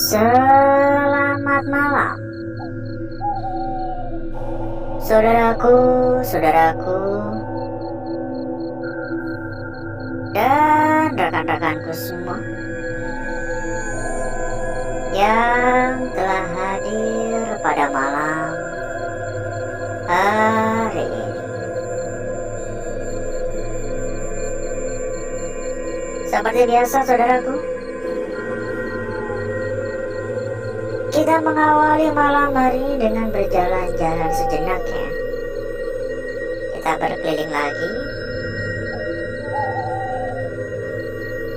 Selamat malam, saudaraku, dan rekan-rekanku semua yang telah hadir pada malam hari ini. Seperti biasa, saudaraku, kita mengawali malam hari dengan berjalan-jalan sejenak ya. Kita berkeliling lagi.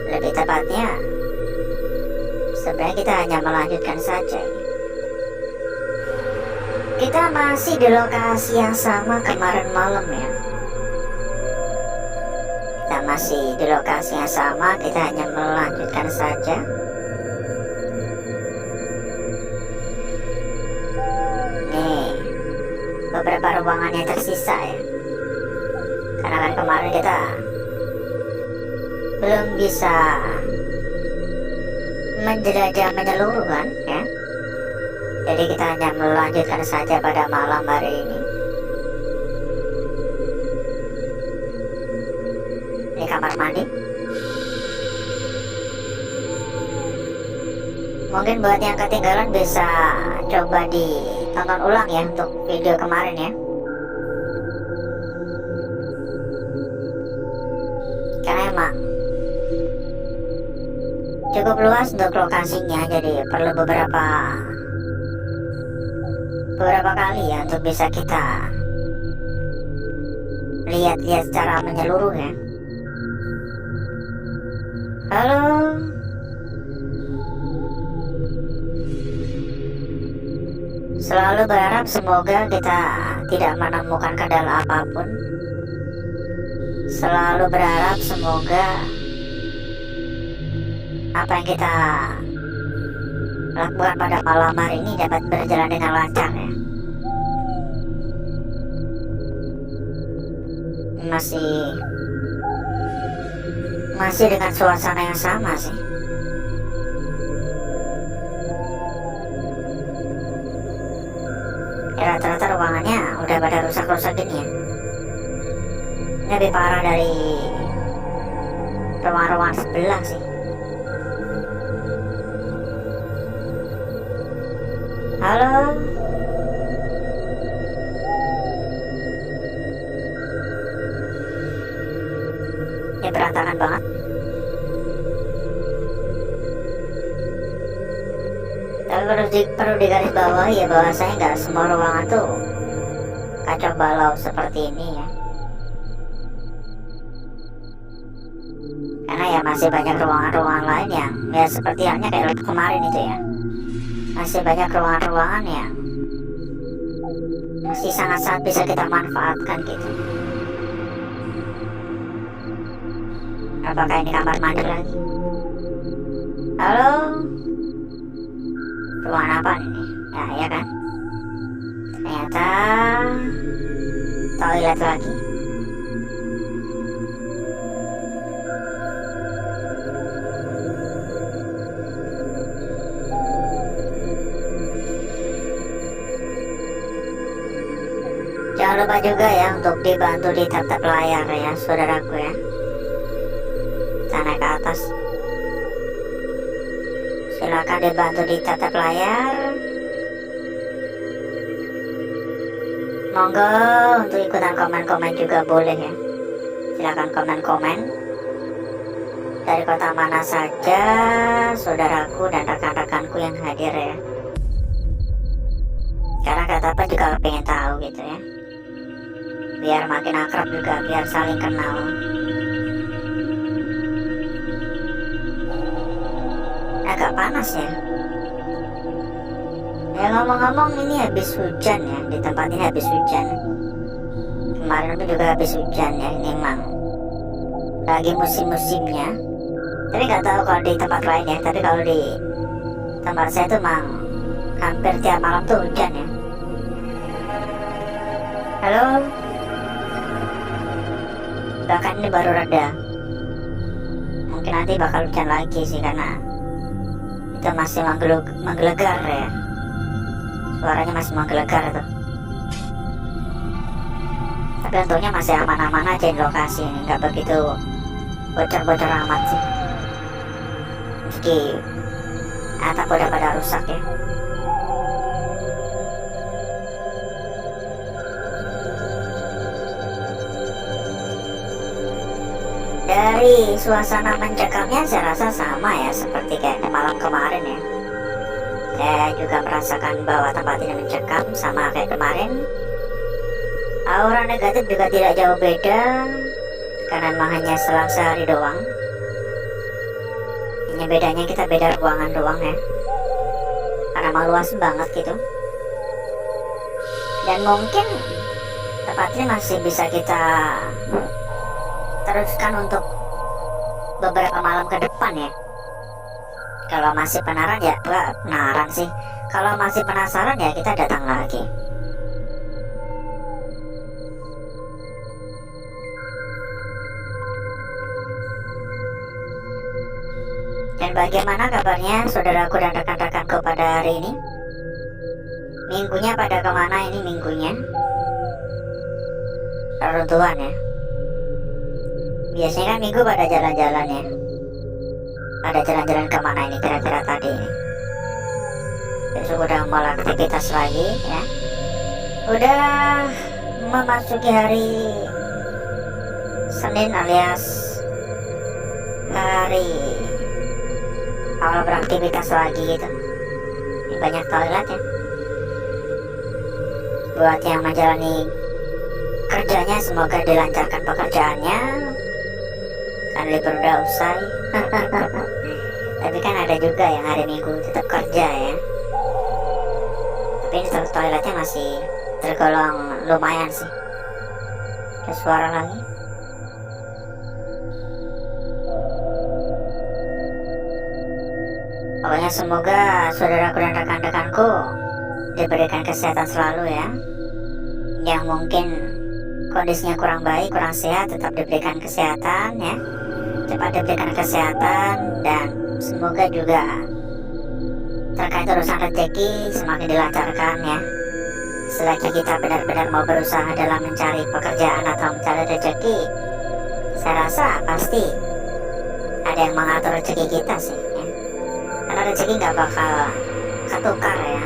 Lebih tepatnya, sebenarnya kita hanya melanjutkan saja. Kita masih di lokasi yang sama kemarin malam ya. Kita masih di lokasi yang sama, kita hanya melanjutkan saja. Beberapa ruangan yang tersisa ya, karena kan kemarin kita belum bisa menjelajah menyeluruh kan ya, jadi kita hanya melanjutkan saja pada malam hari ini. Ini kamar mandi. Mungkin buat yang ketinggalan bisa coba ditonton ulang ya untuk video kemarin ya. Karena emang cukup luas untuk lokasinya, jadi perlu beberapa kali ya untuk bisa kita lihat secara menyeluruh ya. Halo. Selalu berharap semoga kita tidak menemukan kendala apapun. Selalu berharap semoga apa yang kita lakukan pada malam hari ini dapat berjalan dengan lancar ya. Masih dengan suasana yang sama sih. Rata-rata ruangannya udah pada rusak-rusak gini ya. Ini lebih parah dari ruangan-ruangan sebelah sih. Halo. Ini berantakan banget. Tapi perlu digaris bawah ya, bahwasanya nggak semua ruangan tuh kacau balau seperti ini ya. Karena ya masih banyak ruangan-ruangan lain yang ya seperti halnya kayak kemarin itu ya. Masih banyak ruangan-ruangan yang masih sangat-sangat bisa kita manfaatkan gitu. Apakah ini kamar mandi lagi? Halo? Ruangan apa ini? Ya kan? Ternyata toilet lagi. Jangan lupa juga ya untuk dibantu di tap-tap layar ya, saudaraku ya. Kita naik ke atas. Silakan dibantu di tap layar. Monggo untuk ikutan komen-komen juga boleh ya. Silakan komen-komen dari kota mana saja saudaraku dan rekan-rekanku yang hadir ya. Karena kata apa juga pengen tahu gitu ya. Biar makin akrab juga, biar saling kenal. Agak panas ya. Ya ngomong-ngomong ini habis hujan ya, di tempat ini habis hujan. Kemarin itu juga habis hujan ya, ini emang lagi musim-musimnya. Tapi nggak tahu kalau di tempat lain ya, tapi kalau di tempat saya tuh emang hampir tiap malam tuh hujan ya. Halo. Bahkan ini baru reda. Mungkin nanti bakal hujan lagi sih, karena Itu masih menggelegar ya. Suaranya masih menggelegar tuh. Tapi untungnya masih aman-aman aja di lokasi ini, nggak begitu bocor-bocor amat sih. Meski atap udah pada rusak ya. Dari suasana mencekamnya saya rasa sama ya seperti kayak malam kemarin ya. Saya juga merasakan bahwa tempat ini mencekam sama kayak kemarin. Aura negatif juga tidak jauh beda, karena memang hanya selang sehari doang. Hanya bedanya kita beda ruangan doang ya, karena emang luas banget gitu. Dan mungkin tempat ini masih bisa kita teruskan untuk beberapa malam ke depan ya. Kalau masih penasaran ya, penasaran sih. Kalau masih penasaran ya kita datang lagi. Dan bagaimana kabarnya saudaraku dan rekan-rekanku pada hari ini? Minggunya pada kemana ini minggunya? Reruntuhan ya. Biasanya kan minggu pada jalan-jalan ya. Pada jalan-jalan kemana ini kira-kira tadi ini? Besok udah mulai aktivitas lagi ya. Udah memasuki hari Senin alias hari awal beraktivitas lagi gitu. Ini banyak toilet ya. Buat yang menjalani kerjanya semoga dilancarkan pekerjaannya. Kan libur udah usai. Tapi kan ada juga yang hari Minggu tetap kerja ya. Tapi ini toiletnya masih tergolong lumayan sih. Ada suara lagi. Pokoknya semoga saudaraku dan rekan-rekanku diberikan kesehatan selalu ya. Yang mungkin kondisinya kurang baik, kurang sehat, tetap diberikan kesehatan ya. Cepat diberikan kesehatan, dan semoga juga terkait urusan rezeki semakin dilancarkan ya. Selagi kita benar-benar mau berusaha dalam mencari pekerjaan atau mencari rezeki, saya rasa pasti ada yang mengatur rezeki kita sih ya. Karena rezeki nggak bakal ketukar ya.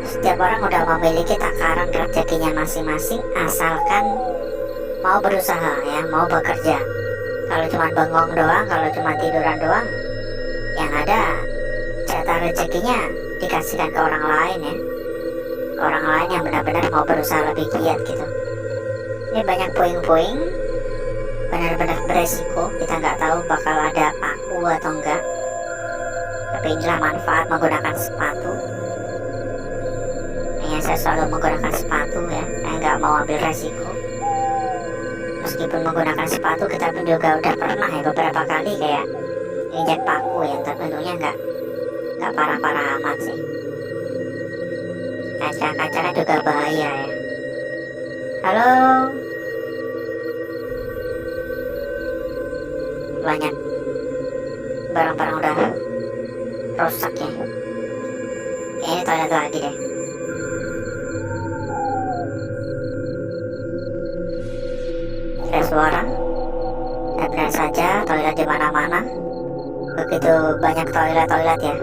Setiap orang udah memiliki takaran rezekinya masing-masing, asalkan mau berusaha ya, mau bekerja. Kalau cuma bengong doang, kalau cuma tiduran doang, yang ada jatah rezekinya dikasihkan ke orang lain ya. Orang lain yang benar-benar mau berusaha lebih giat gitu. Ini banyak puing-puing, benar-benar beresiko. Kita nggak tahu bakal ada paku atau enggak. Tapi inilah manfaat menggunakan sepatu. Saya selalu menggunakan sepatu ya. Saya nggak mau ambil resiko. Meskipun menggunakan sepatu, kita pun juga udah pernah ya beberapa kali kayak injak paku ya. Tapi untungnya nggak parah-parah amat sih. Kaca-kacanya juga bahaya ya. Halo. Banyak barang-barang udah rusak ya. Ini toilet lagi deh. Ada suara. Dan benar saja toilet di mana-mana. Begitu banyak toilet ya.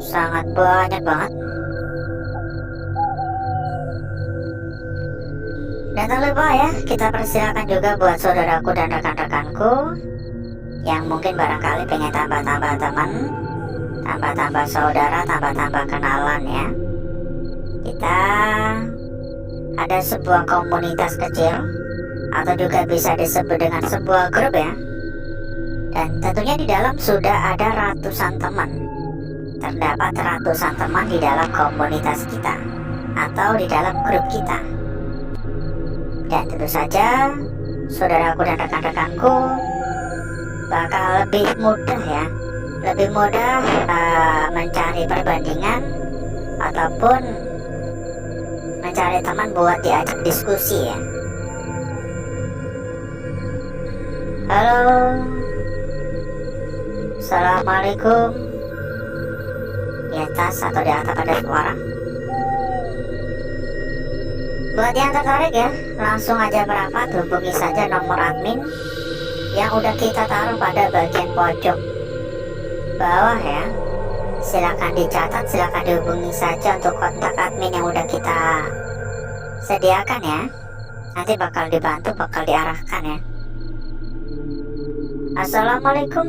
Sangat banyak banget. Dan tak lupa ya, kita persilakan juga buat saudaraku dan rekan-rekanku yang mungkin barangkali pengen tambah-tambah teman, tambah-tambah saudara, tambah-tambah kenalan ya. Kita ada sebuah komunitas kecil, atau juga bisa disebut dengan sebuah grup ya. Dan tentunya di dalam sudah ada ratusan teman. Terdapat ratusan teman di dalam komunitas kita atau di dalam grup kita. Dan tentu saja saudaraku dan rekan-rekanku bakal lebih mudah ya, lebih mudah mencari perbandingan ataupun mencari teman buat diajak diskusi ya. Halo, Assalamualaikum. Di atas atau di atap ada suara? Buat yang tertarik ya, langsung aja merapat, hubungi saja nomor admin yang udah kita taruh pada bagian pojok bawah ya. Silakan dicatat, silakan dihubungi saja untuk kontak admin yang udah kita sediakan ya. Nanti bakal dibantu, bakal diarahkan ya. Assalamualaikum.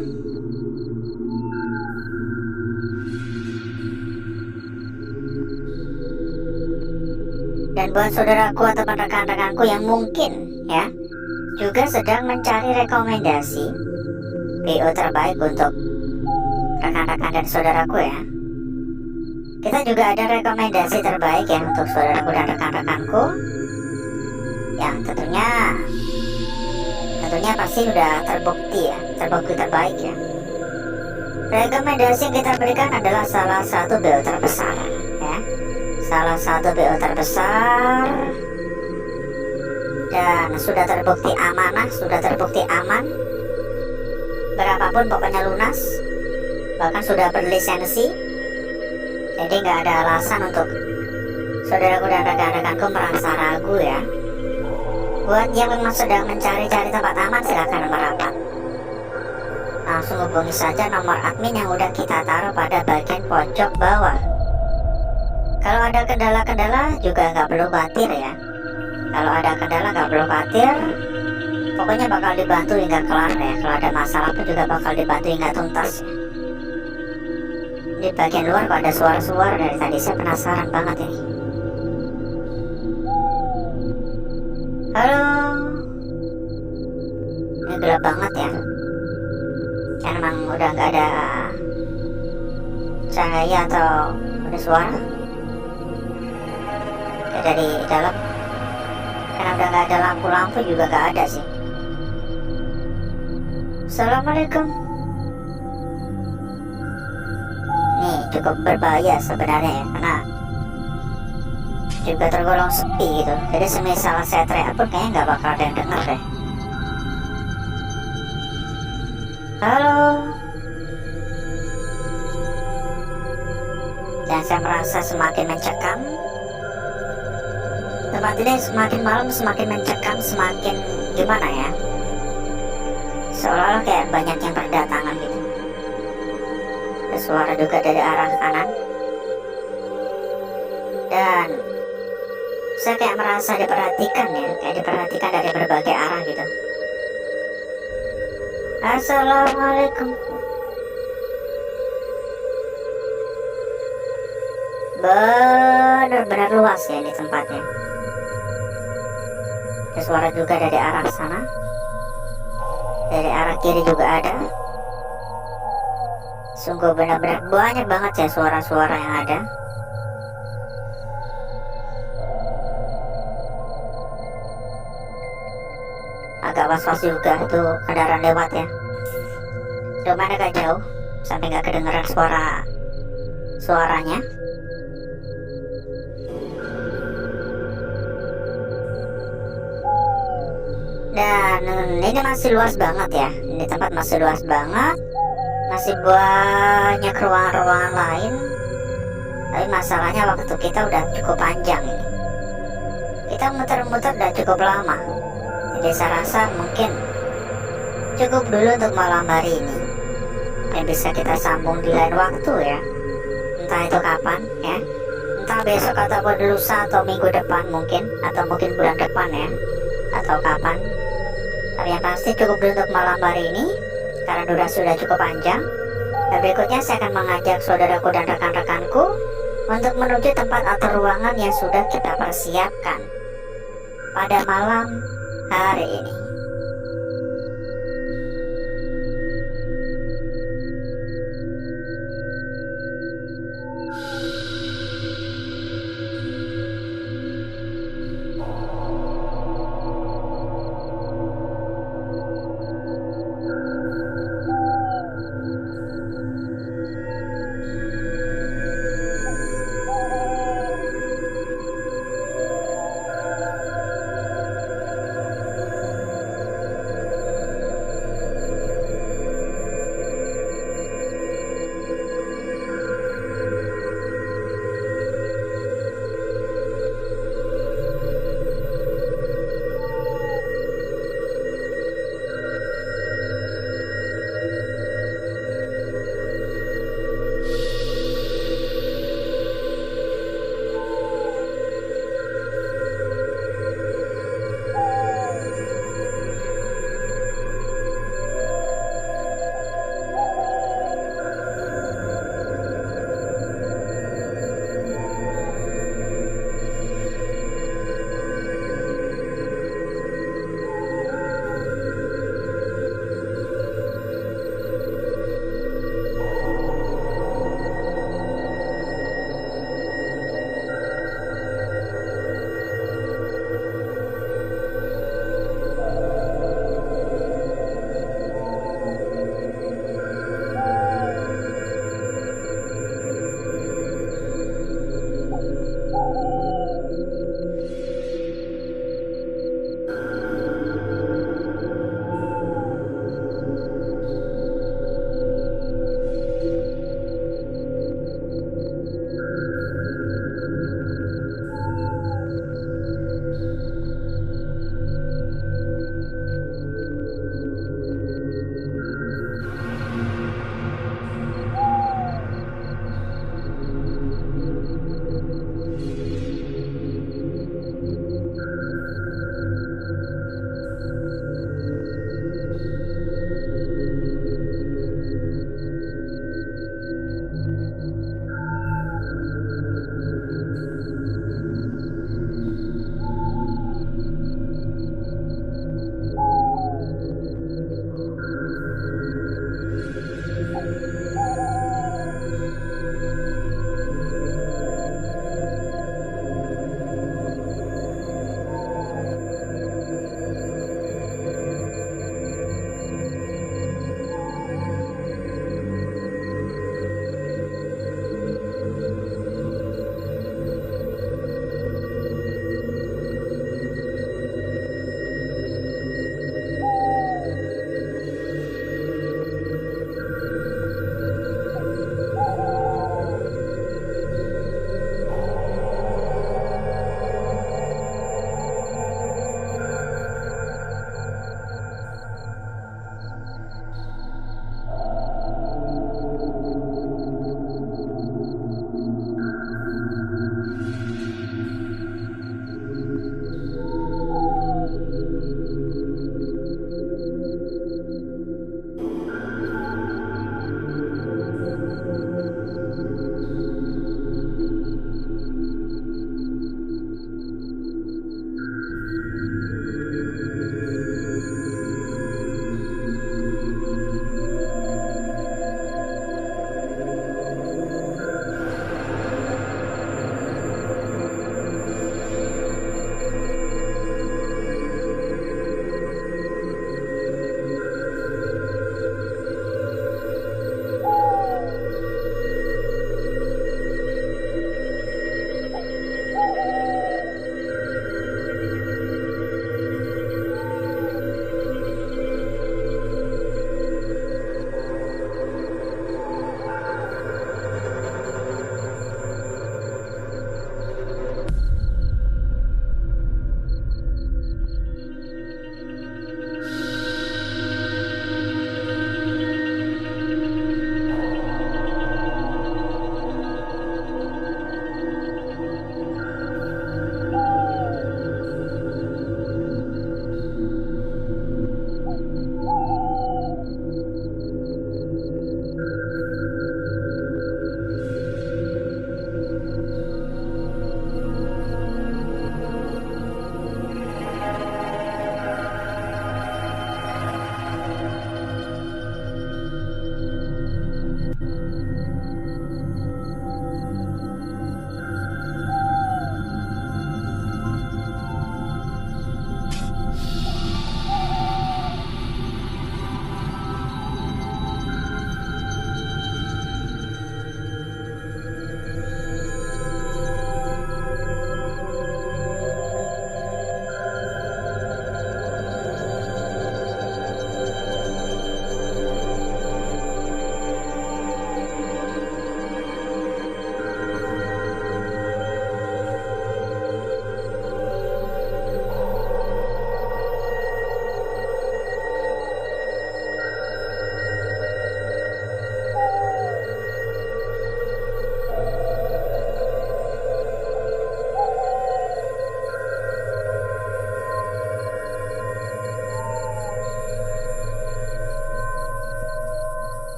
Dan buat saudaraku atau rekan-rekanku yang mungkin ya juga sedang mencari rekomendasi PO terbaik untuk rekan-rekan dan saudaraku ya, kita juga ada rekomendasi terbaik ya untuk saudaraku dan rekan-rekanku yang tentunya pasti sudah terbukti ya, terbukti terbaik ya. Rekomendasi yang kita berikan adalah salah satu BO terbesar ya, salah satu BO terbesar, dan sudah terbukti amanah, sudah terbukti aman, berapapun pokoknya lunas, bahkan sudah berlisensi. Jadi nggak ada alasan untuk saudaraku dan rekan-rekanku merasa ragu ya. Buat yang memang sedang mencari-cari tempat aman, silahkan merapat. Langsung hubungi saja nomor admin yang udah kita taruh pada bagian pojok bawah. Kalau ada kendala-kendala juga nggak perlu khawatir ya. Kalau ada kendala nggak perlu khawatir, pokoknya bakal dibantu hingga kelar ya. Kalau ada masalah pun juga bakal dibantu hingga tuntas ya. Di bagian luar kok ada suara-suara dari tadi, saya penasaran banget ini. Halo, ini gelap banget ya. Kan emang udah nggak ada cahaya atau ada suara kayak dari dalam. Karena udah nggak ada lampu-lampu juga nggak ada sih. Assalamualaikum. Nih cukup berbahaya sebenarnya ya, karena juga tergolong sepi gitu. Jadi semisal saya teriak pun kayaknya nggak bakal ada yang dengar deh. Halo. Dan saya merasa semakin mencekam. Tempat ini semakin malam semakin mencekam, semakin gimana ya, seolah-olah kayak banyak yang berdatangan gitu. Ada suara juga dari arah kanan, dan saya kayak merasa diperhatikan ya, kayak diperhatikan dari berbagai arah gitu. Assalamualaikum. Benar-benar luas ya ini tempatnya. Ada suara juga dari arah sana, dari arah kiri juga ada. Sungguh benar-benar banyak banget ya suara-suara yang ada. Agak was-was juga tuh kendaraan lewat ya. Lumayan agak jauh sampai nggak kedengeran suaranya. Dan ini masih luas banget ya. Ini tempat masih luas banget, masih banyak ruangan-ruangan lain. Tapi masalahnya waktu kita udah cukup panjang ini. Kita muter-muter udah cukup lama. Jadi saya rasa mungkin cukup dulu untuk malam hari ini. Dan bisa kita sambung di lain waktu ya. Entah itu kapan ya. Entah besok ataupun lusa atau minggu depan mungkin, atau mungkin bulan depan ya, atau kapan. Tapi yang pasti cukup dulu untuk malam hari ini, karena durasi sudah cukup panjang. Dan berikutnya saya akan mengajak saudaraku dan rekan-rekanku untuk menuju tempat atau ruangan yang sudah kita persiapkan pada malam hari ini.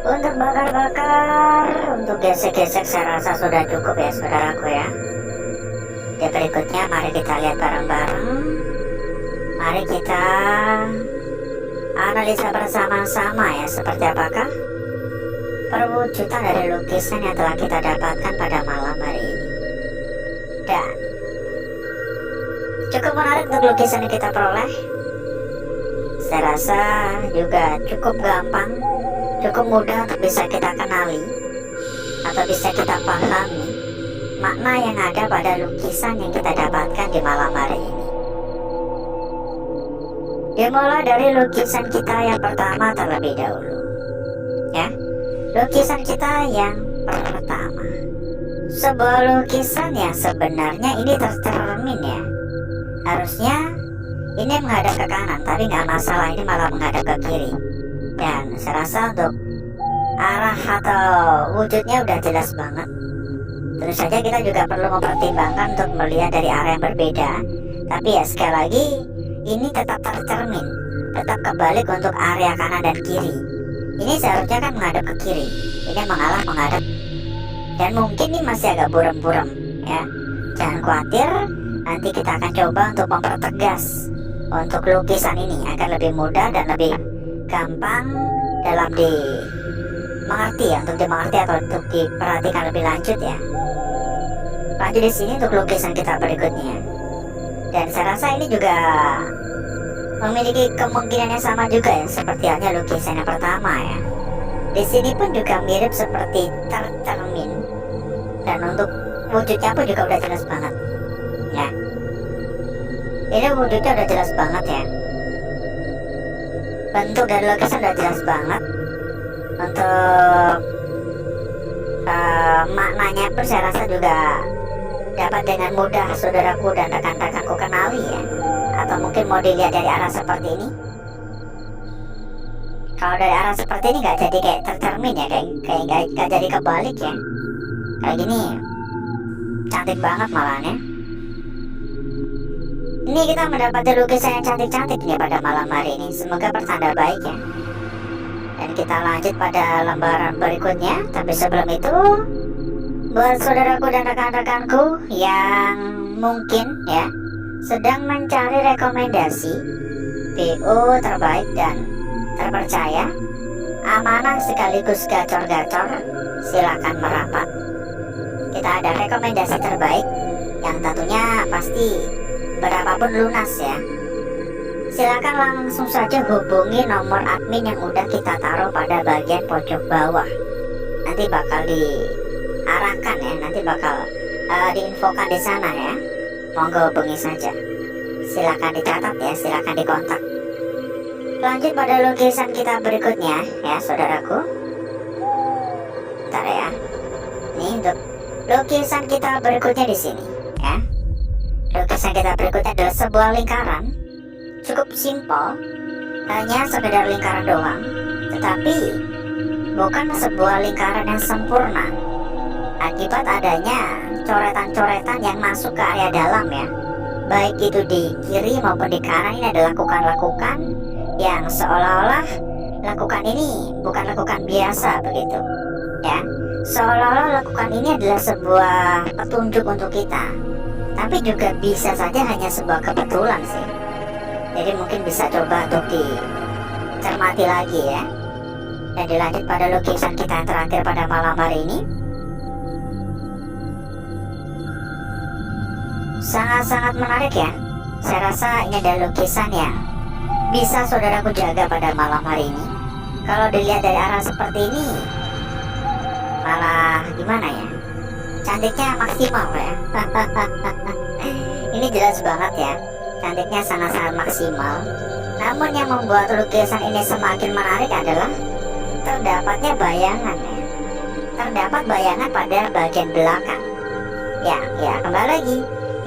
Untuk bakar-bakar, untuk gesek-gesek saya rasa sudah cukup ya saudaraku ya. Di berikutnya mari kita lihat bareng-bareng. Mari kita analisa bersama-sama ya, seperti apakah perwujudan dari lukisan yang telah kita dapatkan pada malam hari ini. Dan cukup menarik untuk lukisan yang kita peroleh. Saya rasa juga cukup gampang, cukup mudah untuk bisa kita kenali atau bisa kita pahami makna yang ada pada lukisan yang kita dapatkan di malam hari ini. Dimulai dari lukisan kita yang pertama terlebih dahulu ya. Lukisan kita yang pertama, sebuah lukisan yang sebenarnya ini tercermin ya. Harusnya ini menghadap ke kanan, tapi nggak masalah, ini malah menghadap ke kiri. Dan saya rasa untuk arah atau wujudnya udah jelas banget. Tentu saja kita juga perlu mempertimbangkan untuk melihat dari arah yang berbeda. Tapi ya sekali lagi, ini tetap tercermin, tetap kebalik untuk area kanan dan kiri. Ini seharusnya kan menghadap ke kiri, ini mengalah menghadap. Dan mungkin ini masih agak buram-buram ya. Jangan khawatir, nanti kita akan coba untuk mempertegas untuk lukisan ini agar lebih mudah dan lebih gampang dalam dimengerti ya, untuk dimengerti atau untuk diperhatikan lebih lanjut ya. Lanjut di sini untuk lukisan kita berikutnya. Dan saya rasa ini juga memiliki kemungkinan yang sama juga ya, seperti halnya lukisan yang pertama ya. Di sini pun juga mirip seperti tercermin. Dan untuk wujudnya pun juga udah jelas banget ya. Ini wujudnya udah jelas banget ya. Bentuk dari lukisan udah jelas banget. Untuk maknanya pun saya rasa juga dapat dengan mudah saudaraku dan rekan-rekanku kenali ya. Atau mungkin mau dilihat dari arah seperti ini. Kalau dari arah seperti ini nggak jadi kayak tercermin ya, kayak nggak jadi kebalik ya. Kayak gini cantik banget malahnya. Ini kita mendapati lukisan yang cantik-cantik nih pada malam hari ini. Semoga pertanda baik ya. Dan kita lanjut pada lembaran berikutnya. Tapi sebelum itu, buat saudaraku dan rekan-rekanku yang mungkin ya sedang mencari rekomendasi PO terbaik dan terpercaya, amanah sekaligus gacor-gacor, silakan merapat. Kita ada rekomendasi terbaik yang tentunya pasti berapapun lunas ya. Silakan langsung saja hubungi nomor admin yang udah kita taruh pada bagian pojok bawah. Nanti bakal diarahkan ya, nanti bakal diinfokan di sana ya. Monggo hubungi saja. Silakan dicatat ya, silakan dikontak. Lanjut pada lukisan kita berikutnya ya saudaraku. Bentar ya. Ini untuk lukisan kita berikutnya di sini ya. Lukisan kita berikutnya adalah sebuah lingkaran. Cukup simpel, hanya sekedar lingkaran doang, tetapi bukan sebuah lingkaran yang sempurna akibat adanya coretan-coretan yang masuk ke area dalam ya. Baik itu di kiri maupun di kanan, ini ada lakukan-lakukan yang seolah-olah lakukan ini bukan lakukan biasa begitu ya. Seolah-olah lakukan ini adalah sebuah petunjuk untuk kita, tapi juga bisa saja hanya sebuah kebetulan sih. Jadi mungkin bisa coba untuk dicermati lagi ya. Dan dilanjut pada lukisan kita yang terakhir pada malam hari ini. Sangat-sangat menarik ya. Saya rasa ini adalah lukisan yang bisa saudaraku jaga pada malam hari ini. Kalau dilihat dari arah seperti ini, malah gimana ya, cantiknya maksimal ya. Ini jelas banget ya, cantiknya sangat-sangat maksimal. Namun yang membuat lukisan ini semakin menarik adalah terdapatnya bayangan ya. Terdapat bayangan pada bagian belakang. Ya kembali lagi,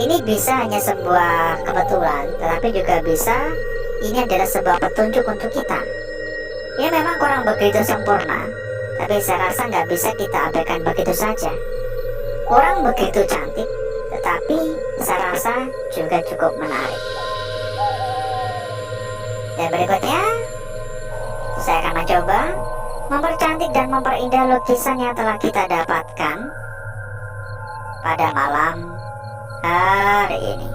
ini bisa hanya sebuah kebetulan, tetapi juga bisa ini adalah sebuah petunjuk untuk kita. Ya memang kurang begitu sempurna, tapi saya rasa nggak bisa kita abaikan begitu saja. Kurang begitu cantik, tetapi saya rasa juga cukup menarik. Dan berikutnya, saya akan mencoba mempercantik dan memperindah lukisan yang telah kita dapatkan pada malam hari ini.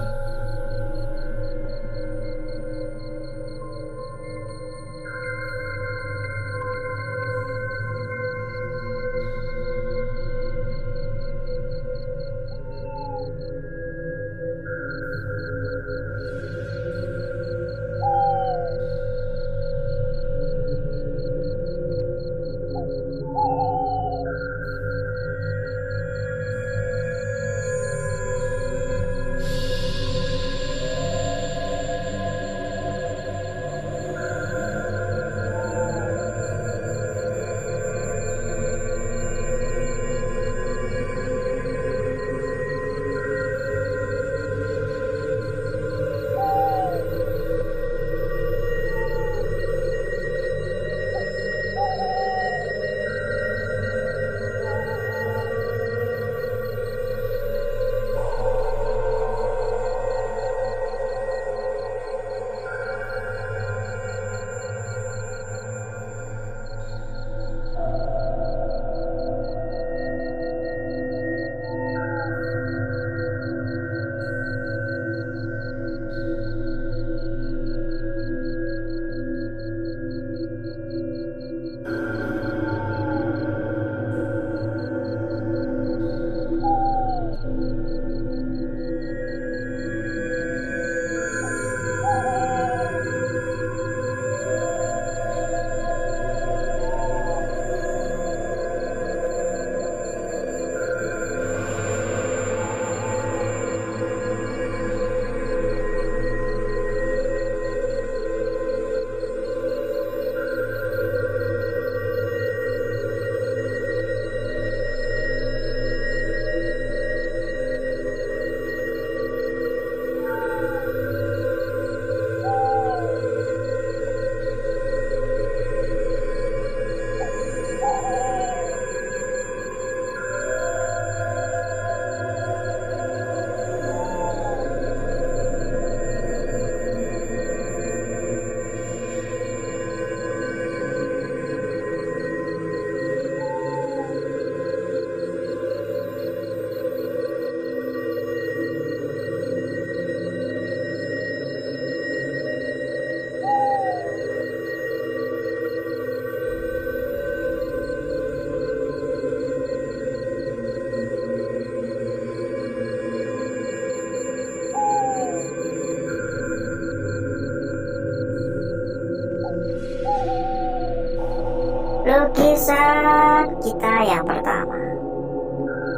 lukisan kita yang pertama.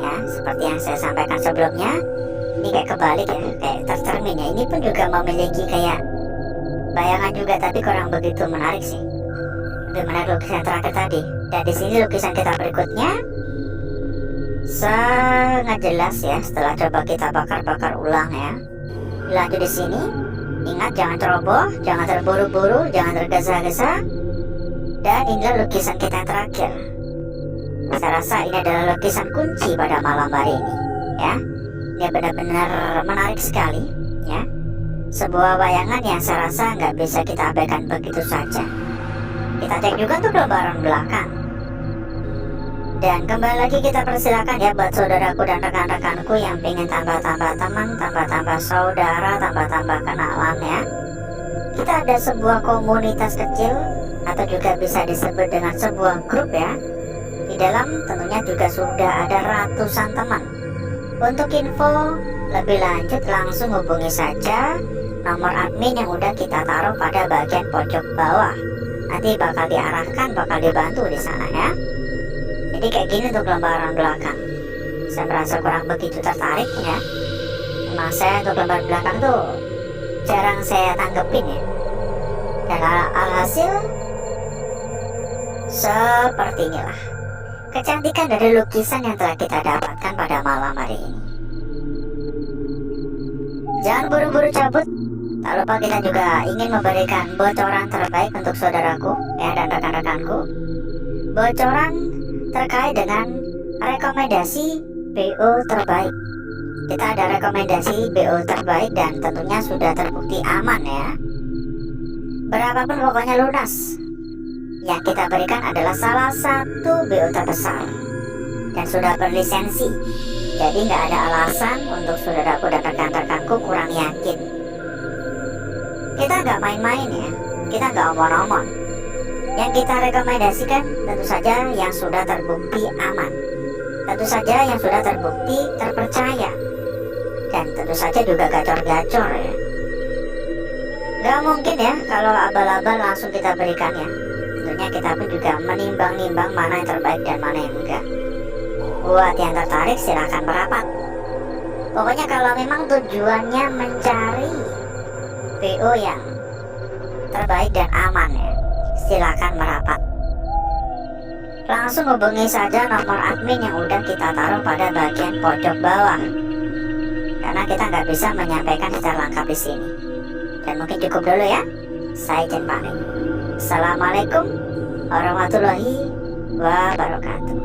Ya, seperti yang saya sampaikan sebelumnya, ini kayak kebalik ya, kayak tercermin ya. Ini pun juga memiliki kayak bayangan juga, tapi kurang begitu menarik sih. Lebih menarik lukisan terakhir tadi. Dan di sini lukisan kita berikutnya sangat jelas ya. Setelah coba kita bakar ulang ya. Lanjut di sini, ingat jangan ceroboh, jangan terburu-buru, jangan tergesa-gesa. Dan inilah lukisan kita yang terakhir. Saya rasa ini adalah lukisan kunci pada malam hari ini ya. Ini benar-benar menarik sekali ya. Sebuah bayangan yang saya rasa nggak bisa kita abaikan begitu saja. Kita cek juga untuk lembaran belakang. Dan kembali lagi kita persilakan ya buat saudaraku dan rekan-rekanku yang pengen tambah-tambah teman, tambah-tambah saudara, tambah-tambah kenalan ya. Kita ada sebuah komunitas kecil atau juga bisa disebut dengan sebuah grup ya. Di dalam tentunya juga sudah ada ratusan teman. Untuk info lebih lanjut langsung hubungi saja nomor admin yang udah kita taruh pada bagian pojok bawah. Nanti bakal diarahkan, bakal dibantu di sana ya. Jadi kayak gini untuk lembaran belakang. Saya merasa kurang begitu tertarik ya. Memang saya untuk lembaran belakang tuh jarang saya tanggepin ya. Dan alhasil seperti inilah kecantikan dari lukisan yang telah kita dapatkan pada malam hari ini. Jangan buru-buru cabut. Tak lupa kita juga ingin memberikan bocoran terbaik untuk saudaraku ya dan rekan-rekanku. Bocoran terkait dengan rekomendasi BO terbaik. Kita ada rekomendasi BO terbaik dan tentunya sudah terbukti aman ya. Berapapun pokoknya lunas. Yang kita berikan adalah salah satu BO terbesar dan sudah berlisensi. Jadi nggak ada alasan untuk saudaraku dan rekan-rekanku kurang yakin. Kita nggak main-main ya, kita nggak omong-omong. Yang kita rekomendasikan tentu saja yang sudah terbukti aman, tentu saja yang sudah terbukti terpercaya, dan tentu saja juga gacor-gacor ya. Nggak mungkin ya kalau abal-abal langsung kita berikan ya. Tentunya kita pun juga menimbang-nimbang mana yang terbaik dan mana yang enggak. Buat yang tertarik silahkan merapat. Pokoknya kalau memang tujuannya mencari BO yang terbaik dan aman ya, silahkan merapat. Langsung hubungi saja nomor admin yang udah kita taruh pada bagian pojok bawah. Karena kita nggak bisa menyampaikan secara lengkap di sini. Dan mungkin cukup dulu ya. Saya izin pamit. Assalamualaikum warahmatullahi wabarakatuh.